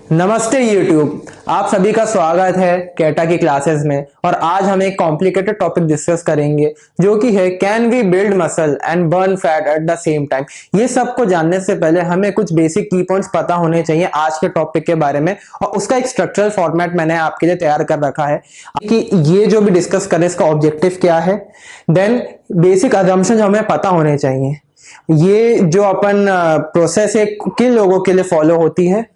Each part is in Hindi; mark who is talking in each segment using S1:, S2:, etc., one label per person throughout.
S1: नमस्ते YouTube। आप सभी का स्वागत है केटा की क्लासेस में। और आज हम एक कॉम्प्लिकेटेड टॉपिक डिस्कस करेंगे जो कि है can we build muscle and burn fat at the same time. ये सब को जानने से पहले हमें कुछ बेसिक की पॉइंट्स पता होने चाहिए आज के टॉपिक के बारे में, और उसका एक स्ट्रक्चरल फॉर्मेट मैंने आपके लिए तैयार कर रखा है कि ये जो भी डिस्कस करें इसका ऑब्जेक्टिव क्या है। देन बेसिक अजम्पशंस हमें पता होने चाहिए। ये जो अपन प्रोसेस है किन लोगों के लिए फॉलो होती है,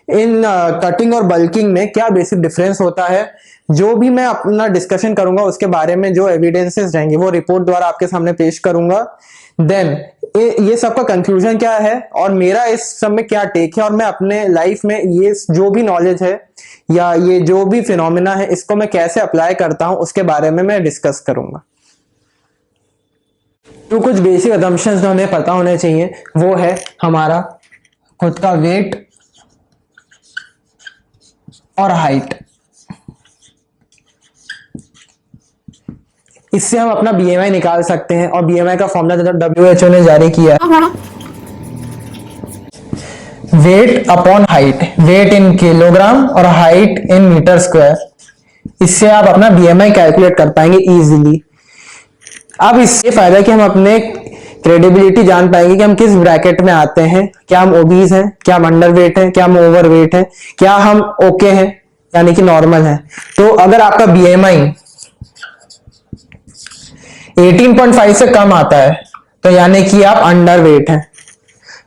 S1: इन कटिंग और बल्किंग में क्या बेसिक डिफरेंस होता है, जो भी मैं अपना डिस्कशन करूंगा उसके बारे में जो एविडेंसेस रहेंगे वो रिपोर्ट द्वारा आपके सामने पेश करूंगा। देन ये सब का कंक्लूजन क्या है और मेरा इस सब में क्या टेक है, और मैं अपने लाइफ में ये जो भी नॉलेज है या ये जो भी फिनोमिना है इसको मैं कैसे अप्लाई करता हूं उसके बारे में मैं डिस्कस करूंगा। तो कुछ बेसिक असम्पशंस जो हमें पता होने चाहिए वो है हमारा खुद का वेट और हाइट। इससे हम अपना BMI निकाल सकते हैं, और BMI का फॉर्मूला WHO ने जारी किया है, weight upon height, weight in kilogram और हाइट इन मीटर स्क्वायर। इससे आप अपना BMI कैलकुलेट कर पाएंगे इजीली। अब इससे फायदा कि हम अपने क्रेडिबिलिटी जान पाएंगे कि हम किस ब्रैकेट में आते हैं, क्या हम ओबीज हैं, क्या हम अंडरवेट हैं, क्या हम ओवरवेट हैं, क्या हम ओके हैं यानी कि नॉर्मल है। तो अगर आपका BMI 18.5 से कम आता है तो यानी कि आप अंडरवेट हैं।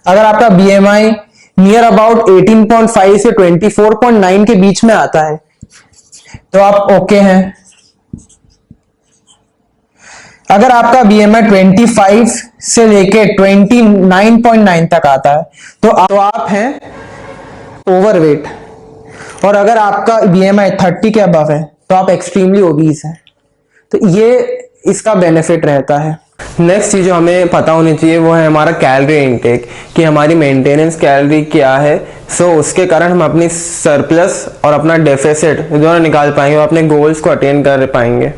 S1: अगर आपका BMI नियर अबाउट 18.5 से 24.9 के बीच में आता है तो आप ओके हैं। अगर आपका BMI 25 से लेके 29.9 तक आता है तो आप हैं ओवरवेट। और अगर आपका BMI 30 के अबव है तो आप एक्सट्रीमली ओबीज हैं। तो ये इसका बेनिफिट रहता है। नेक्स्ट चीज जो हमें पता होनी चाहिए वो है हमारा कैलोरी इनटेक, कि हमारी मेंटेनेंस कैलोरी क्या है। उसके कारण हम अपनी सरप्लस और अपना डेफिसिट दोनों निकाल पाएंगे और अपने गोल्स को अटेन कर पाएंगे।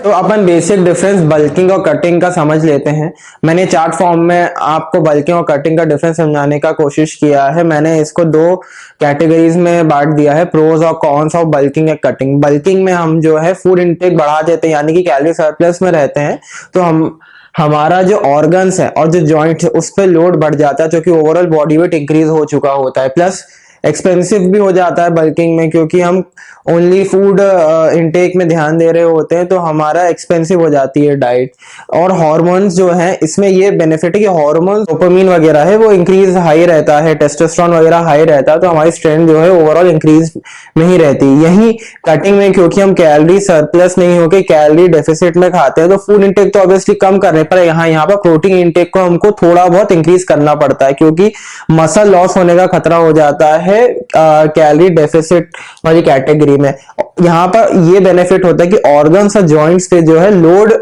S1: तो अपन बेसिक डिफरेंस बल्किंग और कटिंग का समझ लेते हैं। मैंने चार्ट फॉर्म में आपको बल्किंग और कटिंग का डिफरेंस समझाने का कोशिश किया है। मैंने इसको दो कैटेगरीज में बांट दिया है, प्रोज और कॉन्स ऑफ बल्किंग या कटिंग। बल्किंग में हम जो है फूड इंटेक बढ़ा देते हैं यानी कि कैलोरी सरप्लस में रहते हैं, तो हमारा जो ऑर्गन्स है और जो जॉइंट है उस पर लोड बढ़ जाता है, जो कि ओवरऑल बॉडी वेट इंक्रीज हो चुका होता है। प्लस एक्सपेंसिव भी हो जाता है बल्किंग में, क्योंकि हम ओनली फूड इनटेक में ध्यान दे रहे होते हैं तो हमारा एक्सपेंसिव हो जाती है डाइट। और हार्मोन्स जो है इसमें ये बेनिफिट है कि हार्मोन्स डोपामिन वगैरह है वो इंक्रीज हाई रहता है, टेस्टोस्टेरोन वगैरह हाई रहता है, तो हमारी स्ट्रेंथ जो है ओवरऑल इंक्रीज में ही रहती है। यही कटिंग में क्योंकि हम कैलोरी सरप्लस नहीं होकर कैलोरी डेफिसिट में खाते हैं तो फूड इनटेक तो ऑब्वियसली कम करने पर यहाँ पर प्रोटीन इनटेक को हमको थोड़ा बहुत इंक्रीज करना पड़ता है, क्योंकि मसल लॉस होने का खतरा हो जाता है कैलोरी डेफिसिट वाली कैटेगरी में। यहाँ पर ये बेनिफिट होता है कि ऑर्गन्स और जॉइंट्स पे जो है लोड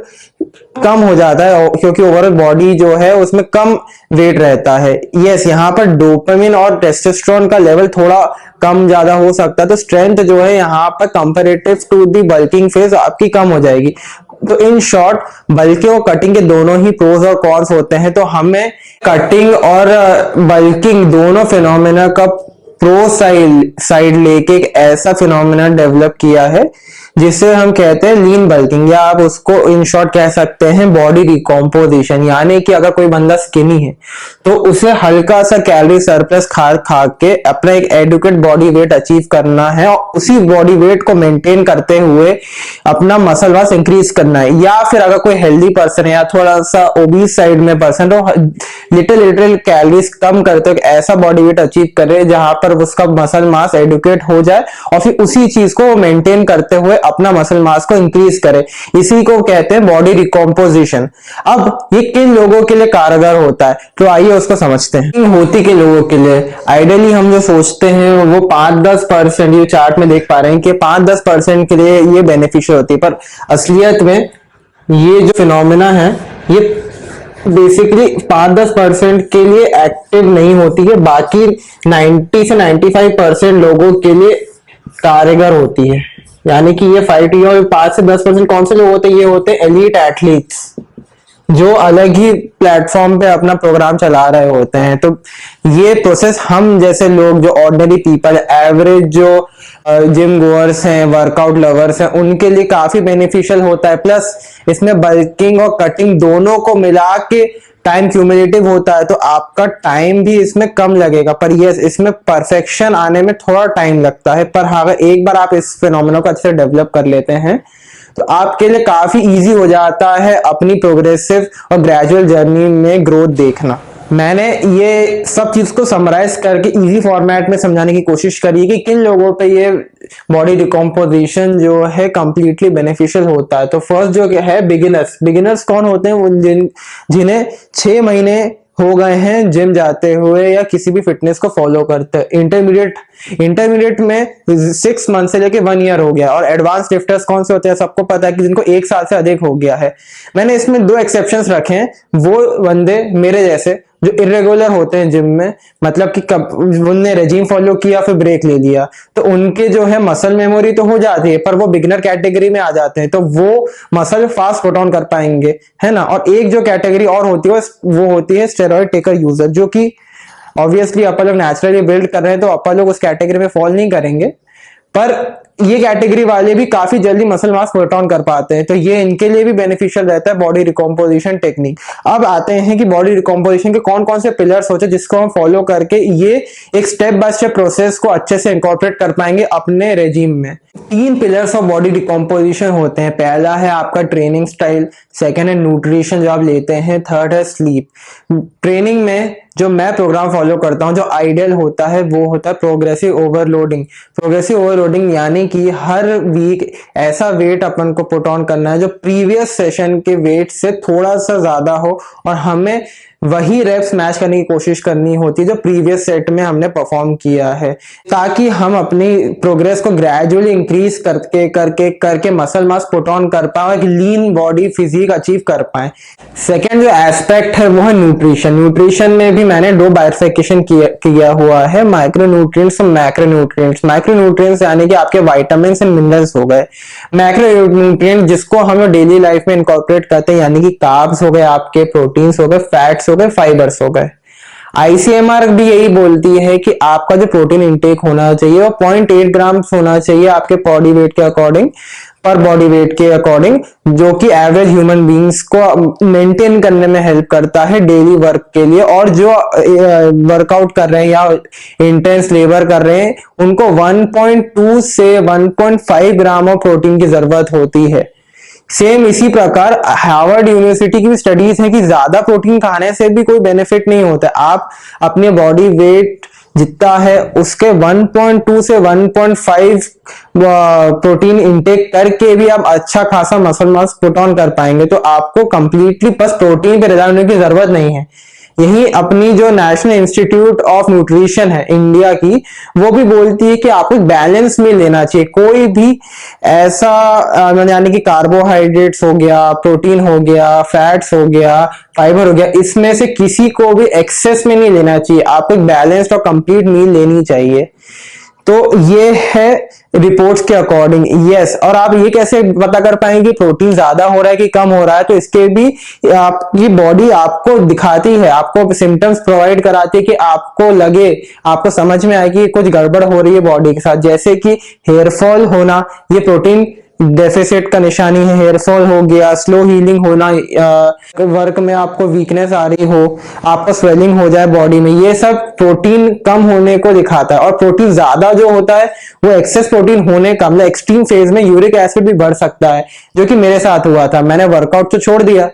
S1: कम हो जाता है, क्योंकि ओवरऑल बॉडी जो है उसमें कम वेट रहता है। यस, यहाँ पर डोपामिन और टेस्टोस्टेरोन का लेवल थोड़ा कम ज्यादा हो सकता है, तो स्ट्रेंथ जो है यहाँ पर comparative to the bulking phase आपकी कम हो जाएगी। तो इन शॉर्ट बल्किंग और कटिंग के दोनों ही प्रोज और कॉन्स होते हैं। तो हमें कटिंग और बल्किंग दोनों फिनोमेना का प्रो साइड लेके एक ऐसा फिनोमेना डेवलप किया है जिसे हम कहते हैं लीन बल्किंग, या आप उसको इन शॉर्ट कह सकते हैं बॉडी रिकॉम्पोजिशन। यानी कि अगर कोई बंदा स्किनी है तो उसे हल्का सा कैलोरी सरप्लस खा के अपना एक एडुकेट बॉडी वेट अचीव करना है, और उसी बॉडी वेट को मेंटेन करते हुए अपना मसल मास इंक्रीज करना है। या फिर अगर कोई हेल्दी पर्सन है या थोड़ा सा ओबीज साइड में पर्सन तो लिटिल कैलोरीज कम करते हुए ऐसा बॉडी वेट अचीव करे जहां पर उसका मसल मास एडुकेट हो जाए, और फिर उसी चीज को मेंटेन करते हुए अपना मसल मास को इंक्रीज करे। इसी को कहते हैं बॉडी रिकॉम्पोजिशन। अब ये किन लोगों के लिए कारगर होता है तो आइए उसको समझते हैं। होती के लोगों के लिए आइडियली हम जो सोचते हैं वो 5-10%, ये चार्ट में देख पा रहे हैं कि 5-10% के लिए ये बेनिफिशियल होती है, पर असलियत में ये जो फिनोमेना है ये बेसिकली 5-10% के लिए एक्टिव नहीं होती है, बाकी 90 से 95% लोगों के लिए कारगर होती है। यानी कि ये फाइट, 5 से 10% कौन से लोग होते हैं, ये होते हैं एलीट एथलीट्स, जो अलग ही प्लेटफॉर्म पे अपना प्रोग्राम चला रहे होते हैं। तो ये प्रोसेस हम जैसे लोग, जो ऑर्डिनरी पीपल, एवरेज जो जिम गोअर्स हैं, वर्कआउट लवर्स हैं, उनके लिए काफी बेनिफिशियल होता है। प्लस इसमें बल्किंग और कटिंग दोनों को मिला के टाइम क्यूमुलेटिव होता है, तो आपका टाइम भी इसमें कम लगेगा। पर ये इसमें परफेक्शन आने में थोड़ा टाइम लगता है, पर हाँ, अगर एक बार आप इस फिनोमेना को अच्छे से डेवलप कर लेते हैं तो आपके लिए काफी इजी हो जाता है अपनी प्रोग्रेसिव और ग्रेजुअल जर्नी में ग्रोथ देखना। मैंने ये सब चीज को समराइज करके इजी फॉर्मेट में समझाने की कोशिश करी कि किन लोगों पे ये बॉडी डिकम्पोजिशन जो है कंप्लीटली बेनिफिशियल होता है। तो फर्स्ट जो है बिगिनर्स कौन होते हैं? वो जिन्हें 6 महीने हो गए हैं जिम जाते हुए या किसी भी फिटनेस को फॉलो करते हैं। इंटरमीडिएट में 6 मंथ से लेके 1 ईयर हो गया। और एडवांस लिफ्टर्स कौन से होते हैं? सबको पता है कि जिनको 1 साल से अधिक हो गया है। मैंने इसमें 2 एक्सेप्शंस रखे हैं। वो बंदे मेरे जैसे जो इरेगुलर होते हैं जिम में, मतलब कि कब उनने रेजिम फॉलो किया फिर ब्रेक ले लिया, तो उनके जो है मसल मेमोरी तो हो जाती है, पर वो बिगिनर कैटेगरी में आ जाते हैं, तो वो मसल फास्ट पुट ऑन कर पाएंगे, है ना। और एक जो कैटेगरी और होती है वो होती है स्टेरॉइड टेकर यूजर, जो कि ऑब्वियसली अपन लोग नेचुरली बिल्ड कर रहे हैं, तो अपन लोग उस कैटेगरी में फॉल नहीं करेंगे। पर ये कैटेगरी वाले भी काफी जल्दी मसल मास पुट ऑन कर पाते हैं, तो ये इनके लिए भी बेनिफिशियल रहता है बॉडी रिकॉम्पोजिशन टेक्निक। अब आते हैं कि बॉडी रिकॉम्पोजिशन के कौन कौन से पिलर्स होते हैं जिसको हम फॉलो करके ये एक स्टेप बाय स्टेप प्रोसेस को अच्छे से इंकॉर्पोरेट कर पाएंगे अपने रेजिम में। 3 पिलर्स ऑफ बॉडी रिकॉम्पोजिशन होते हैं। पहला है आपका ट्रेनिंग स्टाइल, सेकेंड है न्यूट्रिशन जो आप लेते हैं, थर्ड है स्लीप। ट्रेनिंग में जो मैं प्रोग्राम फॉलो करता हूं, जो आइडियल होता है वो होता है प्रोग्रेसिव ओवरलोडिंग, यानी कि हर वीक ऐसा वेट अपन को पुट ऑन करना है जो प्रीवियस सेशन के वेट से थोड़ा सा ज्यादा हो, और हमें वही रेप्स मैच करने की कोशिश करनी होती है जो प्रीवियस सेट में हमने परफॉर्म किया है, ताकि हम अपनी प्रोग्रेस को ग्रेजुअली इंक्रीज करके मसल मास पुट ऑन कर पाए, एक लीन बॉडी फिजिक अचीव कर पाए। सेकेंड जो एस्पेक्ट है वो है न्यूट्रिशन में भी मैंने 2 बाइफर्केशन किया हुआ है, माइक्रोन्यूट्रिएंट्स और मैक्रोन्यूट्रिएंट्स। माइक्रोन्यूट्रिएंट्स यानी कि आपके विटामिन एंड मिनरल्स हो गए। मैक्रोन्यूट्रिएंट जिसको हम डेली लाइफ में इनकॉर्पोरेट करते हैं, यानी कि कार्ब्स हो गए, आपके प्रोटीन्स हो गए, फैट्स हो गए, फाइबर्स हो गए। आईसीएमआर भी यही बोलती है कि आपका जो प्रोटीन इंटेक होना चाहिए वो 0.8 ग्राम होना चाहिए आपके बॉडी वेट के अकॉर्डिंग, पर बॉडी वेट के अकॉर्डिंग, जो कि एवरेज ह्यूमन बींग्स को मेंटेन करने में हेल्प करता है डेली वर्क के लिए। और जो वर्कआउट कर रहे हैं या इंटेंस लेबर कर रहे हैं, उनको 1.2 से 1.5 ग्राम ऑफ प्रोटीन की जरूरत होती है। सेम इसी प्रकार हार्वर्ड यूनिवर्सिटी की भी स्टडीज है कि ज्यादा प्रोटीन खाने से भी कोई बेनिफिट नहीं होता। आप अपने बॉडी वेट जितना है उसके 1.2 से 1.5 प्रोटीन इंटेक करके भी आप अच्छा खासा मसल मास पुट ऑन कर पाएंगे। तो आपको कंप्लीटली बस प्रोटीन पे रिलाय होने की जरूरत नहीं है। यही अपनी जो नेशनल इंस्टीट्यूट ऑफ न्यूट्रिशन है इंडिया की, वो भी बोलती है कि आपको बैलेंस में लेना चाहिए। कोई भी ऐसा यानी कि कार्बोहाइड्रेट्स हो गया, प्रोटीन हो गया, फैट्स हो गया, फाइबर हो गया, इसमें से किसी को भी एक्सेस में नहीं लेना चाहिए। आपको एक बैलेंस्ड और कंप्लीट मील लेनी चाहिए। तो ये है रिपोर्ट्स के अकॉर्डिंग। यस, और आप ये कैसे पता कर पाएंगे प्रोटीन ज्यादा हो रहा है कि कम हो रहा है? तो इसके भी आपकी बॉडी आपको दिखाती है, आपको सिम्टम्स प्रोवाइड कराती है कि आपको लगे, आपको समझ में आए कि कुछ गड़बड़ हो रही है बॉडी के साथ। जैसे कि हेयर फॉल होना, ये प्रोटीन डेफिसिट का निशानी है। हेयर फॉल हो गया, स्लो हीलिंग होना, वर्क में आपको वीकनेस आ रही हो, आपको स्वेलिंग हो जाए बॉडी में, ये सब प्रोटीन कम होने को दिखाता है। और प्रोटीन ज्यादा जो होता है वो एक्सेस प्रोटीन होने का मतलब एक्सट्रीम फेज में यूरिक एसिड भी बढ़ सकता है, जो कि मेरे साथ हुआ था। मैंने वर्कआउट तो छोड़ दिया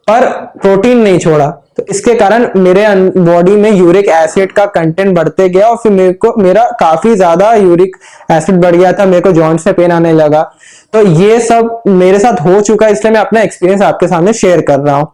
S1: पर प्रोटीन नहीं छोड़ा, तो इसके कारण मेरे बॉडी में यूरिक एसिड का कंटेंट बढ़ते गया और फिर मेरा काफी ज्यादा यूरिक एसिड बढ़ गया था, मेरे को जॉइंट्स में पेन आने लगा। तो ये सब मेरे साथ हो चुका है, इसलिए मैं अपना एक्सपीरियंस आपके सामने शेयर कर रहा हूं।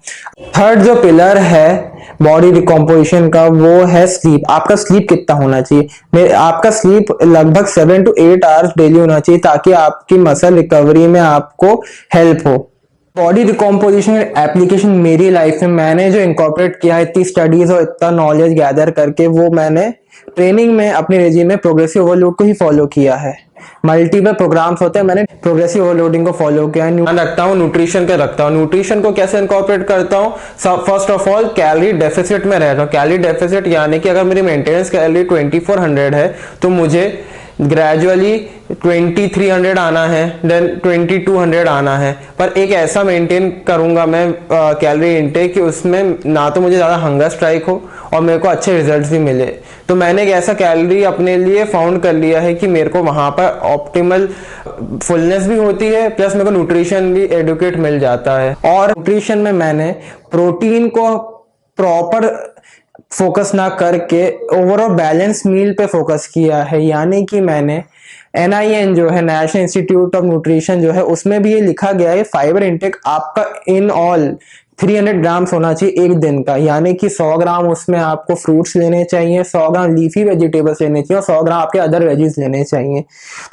S1: थर्ड जो पिलर है बॉडी रिकॉम्पोजिशन का वो है स्लीप। आपका स्लीप कितना होना चाहिए? आपका स्लीप लगभग 7 to 8 आवर्स डेली होना चाहिए, ताकि आपकी मसल रिकवरी में आपको हेल्प हो। बॉडी डिकम्पोजिशन एप्लीकेशन मेरी लाइफ में मैंने जो इंकॉर्पोरेट किया है, इतनी स्टडीज और इतना नॉलेज गैदर करके, वो मैंने ट्रेनिंग में अपने रेजिम में प्रोग्रेसिव ओवरलोड को ही फॉलो किया है। मल्टीपल प्रोग्राम्स होते हैं, मैंने प्रोग्रेसिव ओवरलोडिंग को फॉलो किया है। ध्यान रखता हूँ न्यूट्रिशन का रखता हूँ। न्यूट्रिशन को कैसे इंकॉर्पोरेट करता हूँ? First of all calorie deficit में रहता हूँ। कैलोरी डेफिसिट यानी कि अगर मेरी मेंटेनेंस कैलोरी 2400 है तो मुझे ग्रेजुअली 2300 आना है, देन 2200 आना है। पर एक ऐसा मेंटेन करूंगा मैं कैलोरी इनटेक कि उसमें ना तो मुझे ज़्यादा हंगर स्ट्राइक हो और मेरे को अच्छे रिजल्ट्स भी मिले। तो मैंने एक ऐसा कैलोरी अपने लिए फाउंड कर लिया है कि मेरे को वहाँ पर ऑप्टिमल फुलनेस भी होती है, प्लस मेरे को न्यूट्रिशन भी एडुकेट मिल जाता है। और न्यूट्रिशन में मैंने प्रोटीन को प्रॉपर फोकस ना करके ओवरऑल बैलेंस मील पे फोकस किया है। यानी कि मैंने NIN जो है, नेशनल इंस्टीट्यूट ऑफ न्यूट्रिशन जो है, उसमें भी ये लिखा गया है फाइबर इंटेक आपका इन ऑल 300 ग्राम्स होना चाहिए एक दिन का। यानी कि 100 ग्राम उसमें आपको फ्रूट्स लेने चाहिए, 100 ग्राम लीफी वेजिटेबल्स लेने चाहिए और 100 ग्राम आपके अदर वेजीज लेने चाहिए।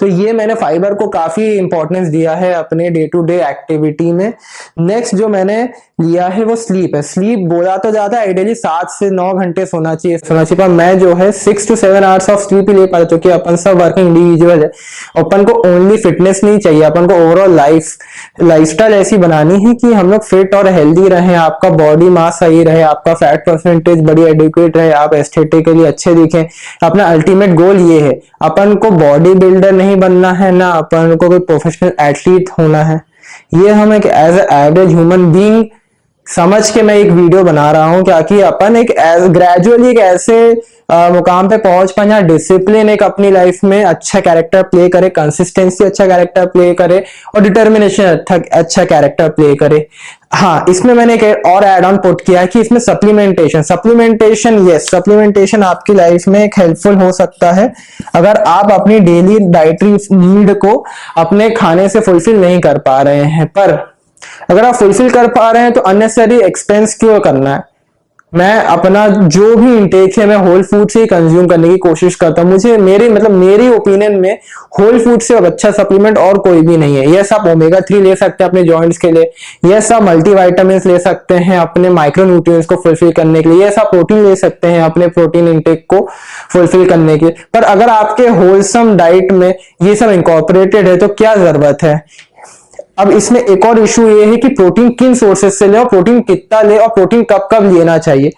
S1: तो ये मैंने फाइबर को काफी इंपॉर्टेंस दिया है अपने डे टू डे एक्टिविटी में। नेक्स्ट जो मैंने लिया है वो स्लीप है। स्लीप बोला तो जाता है आइडियली 7 से 9 घंटे सोना चाहिए, पर मैं जो है 6 to 7 आवर्स ऑफ स्लीप ही ले पाता, क्योंकि अपन सब वर्किंग इंडिविजुअल है। अपन को ओनली फिटनेस नहीं चाहिए, अपन को ओवरऑल लाइफस्टाइल ऐसी बनानी है कि हम लोग फिट और हेल्दी रहे, आपका बॉडी मास सही रहे, आपका फैट परसेंटेज बड़ी एडिक्वेट रहे, आप एस्थेटिकली अच्छे दिखें। अपना अल्टीमेट गोल ये है, अपन को बॉडी बिल्डर नहीं बनना है, ना अपन को कोई प्रोफेशनल एथलीट होना है। ये हम एक एज एवरेज ह्यूमन बीइंग समझ के मैं एक वीडियो बना रहा हूं, क्या कि अपन एक ग्रेजुअली एक ऐसे मुकाम पे पहुंच पाए जहां डिसिप्लिन एक अपनी लाइफ में अच्छा कैरेक्टर प्ले करे, कंसिस्टेंसी अच्छा कैरेक्टर प्ले करे और डिटर्मिनेशन अच्छा कैरेक्टर प्ले करे। हाँ, इसमें मैंने एक और एड ऑन पुट किया है कि इसमें सप्लीमेंटेशन आपकी लाइफ में एक हेल्पफुल हो सकता है अगर आप अपनी डेली डाइटरी नीड को अपने खाने से फुलफिल नहीं कर पा रहे हैं। पर अगर आप फुलफिल कर पा रहे हैं तो अननेसेसरी एक्सपेंस क्यों करना है? मैं अपना जो भी इंटेक है मैं होल फूड से ही कंज्यूम करने की कोशिश करता हूं। मुझे मेरी ओपिनियन में होल फूड से अब अच्छा सप्लीमेंट और कोई भी नहीं है। यस, आप ओमेगा 3 ले सकते हैं अपने जॉइंट्स के लिए, यस आप मल्टीविटामिन्स ले सकते हैं अपने माइक्रोन्यूट्रिएंट्स को फुलफिल करने के लिए, यस आप प्रोटीन ले सकते हैं अपने प्रोटीन इंटेक को फुलफिल करने के लिए। पर अगर आपके होलसम डाइट में ये सब इंकॉर्पोरेटेड है तो क्या जरूरत है? अब इसमें एक और इशू ये है कि प्रोटीन किन सोर्सेज से ले और प्रोटीन कितना ले और प्रोटीन कब कब लेना चाहिए।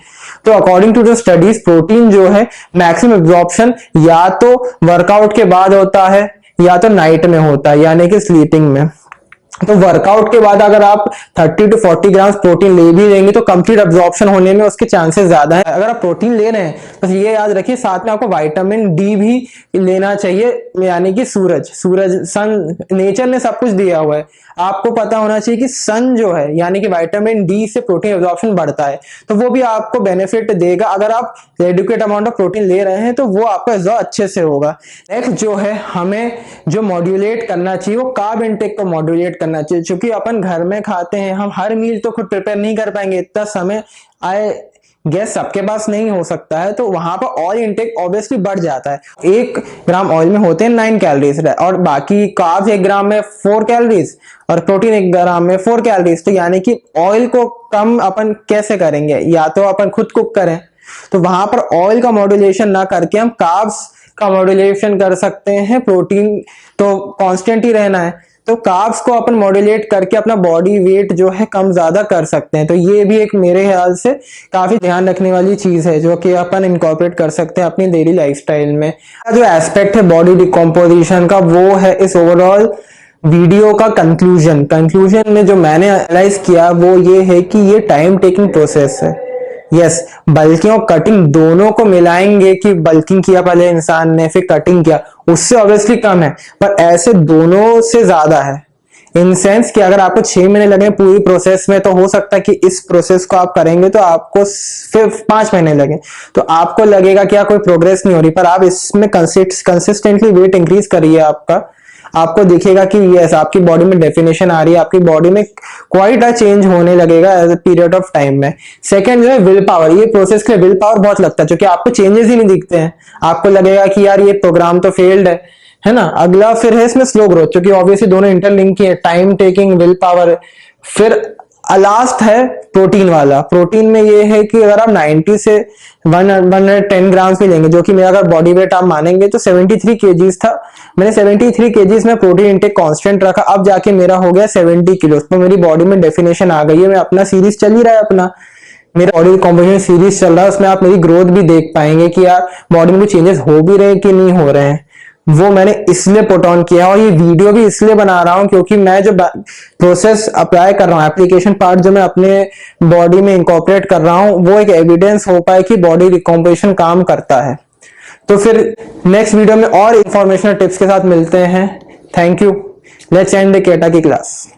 S1: तो according to the studies protein जो है मैक्सिमम एब्जॉर्प्शन या तो वर्कआउट के बाद होता है या तो नाइट में होता है, यानी कि स्लीपिंग में। तो वर्कआउट के बाद अगर आप 30 to 40 ग्राम प्रोटीन ले भी लेंगे तो कंप्लीट अब्जॉर्प्शन होने में उसके चांसेस ज्यादा है। अगर आप प्रोटीन ले रहे हैं तो ये याद रखिए साथ में आपको विटामिन डी भी लेना चाहिए, यानी कि सूरज सन, नेचर ने सब कुछ दिया हुआ है। आपको पता होना चाहिए कि सन जो है यानी कि विटामिन डी से प्रोटीन एब्जॉर्प्शन बढ़ता है, तो वो भी आपको बेनिफिट देगा। अगर आप एडुकेट अमाउंट ऑफ प्रोटीन ले रहे हैं तो वो आपका एब्जॉर्ब अच्छे से होगा। नेक्स्ट जो है हमें जो मॉड्यूलेट करना चाहिए वो कार्ब इंटेक को मॉड्यूलेट करना चाहिए। क्योंकि अपन घर में खाते हैं, हम हर मील तो खुद प्रिपेयर नहीं कर पाएंगे, इतना समय गैस सबके पास नहीं हो सकता है, तो वहां पर ऑयल इंटेक ऑब्वियसली बढ़ जाता है। 1 ग्राम ऑयल में होते हैं 9 कैलोरीज और बाकी कार्ब्स 1 ग्राम में 4 कैलोरीज और प्रोटीन 1 ग्राम में 4 कैलोरीज। तो यानी कि ऑयल को कम अपन कैसे करेंगे? या तो अपन खुद कुक करें, तो वहां पर ऑयल का मॉड्यूलेशन ना करके हम कार्ब्स का मॉड्यूलेशन कर सकते हैं। प्रोटीन तो कांस्टेंट ही रहना है, तो कार्ब्स को अपन मॉड्यूलेट करके अपना बॉडी वेट जो है कम ज्यादा कर सकते हैं। तो ये भी एक मेरे ख्याल से काफी ध्यान रखने वाली चीज है जो कि अपन इनकॉर्पोरेट कर सकते हैं अपनी डेली लाइफस्टाइल में। जो एस्पेक्ट है बॉडी डिकम्पोजिशन का वो है इस ओवरऑल वीडियो का कंक्लूजन में जो मैंने एनालाइज किया वो ये है कि ये टाइम टेकिंग प्रोसेस है। यस, बल्किंग और कटिंग दोनों को मिलाएंगे कि बल्किंग किया पहले इंसान ने फिर कटिंग किया, उससे ऑब्वियसली कम है, पर ऐसे दोनों से ज्यादा है। इन सेंस कि अगर आपको 6 महीने लगे पूरी प्रोसेस में, तो हो सकता है कि इस प्रोसेस को आप करेंगे तो आपको सिर्फ 5 महीने लगे, तो आपको लगेगा कि कोई प्रोग्रेस नहीं हो रही। पर आप इसमें कंसिस्टेंटली वेट इंक्रीज करिए, आपको दिखेगा कि यस आपकी बॉडी में डेफिनेशन आ रही है, आपकी बॉडी में क्वाइट अ चेंज होने लगेगा as a period of time में। सेकंड जो है विल पावर, ये प्रोसेस के लिए विल पावर बहुत लगता है क्योंकि आपको चेंजेस ही नहीं दिखते हैं, आपको लगेगा कि यार ये प्रोग्राम तो फेल्ड है ना। अगला फिर है इसमें स्लो ग्रोथ, क्योंकि ऑब्वियसली दोनों इंटरलिंक ही है, टाइम टेकिंग विल पावर फिर लास्ट है प्रोटीन वाला। प्रोटीन में ये है कि अगर आप 90 से 110 ग्राम भी लेंगे, जो कि मेरा अगर बॉडी वेट आप मानेंगे तो 73 केजीज था, मैंने 73 केजीज में प्रोटीन इंटेक कांस्टेंट रखा, अब जाके मेरा हो गया 70 किलो। तो मेरी बॉडी में डेफिनेशन आ गई है, मैं अपना सीरीज चल ही रहा है, अपना मेरा बॉडी कॉम्पोजिशन सीरीज चल रहा है, उसमें आप मेरी ग्रोथ भी देख पाएंगे कि यार बॉडी में चेंजेस हो भी रहे हैं कि नहीं हो रहे हैं। वो मैंने इसलिए पुट ऑन किया, और ये वीडियो भी इसलिए बना रहा हूं क्योंकि मैं जो प्रोसेस अप्लाई कर रहा हूं, एप्लीकेशन पार्ट जो मैं अपने बॉडी में इंकॉर्पोरेट कर रहा हूं, वो एक एविडेंस हो पाए कि बॉडी रिकॉम्पोजिशन काम करता है। तो फिर नेक्स्ट वीडियो में और इंफॉर्मेशनल टिप्स के साथ मिलते हैं। Thank you. Let's end the केटा की क्लास।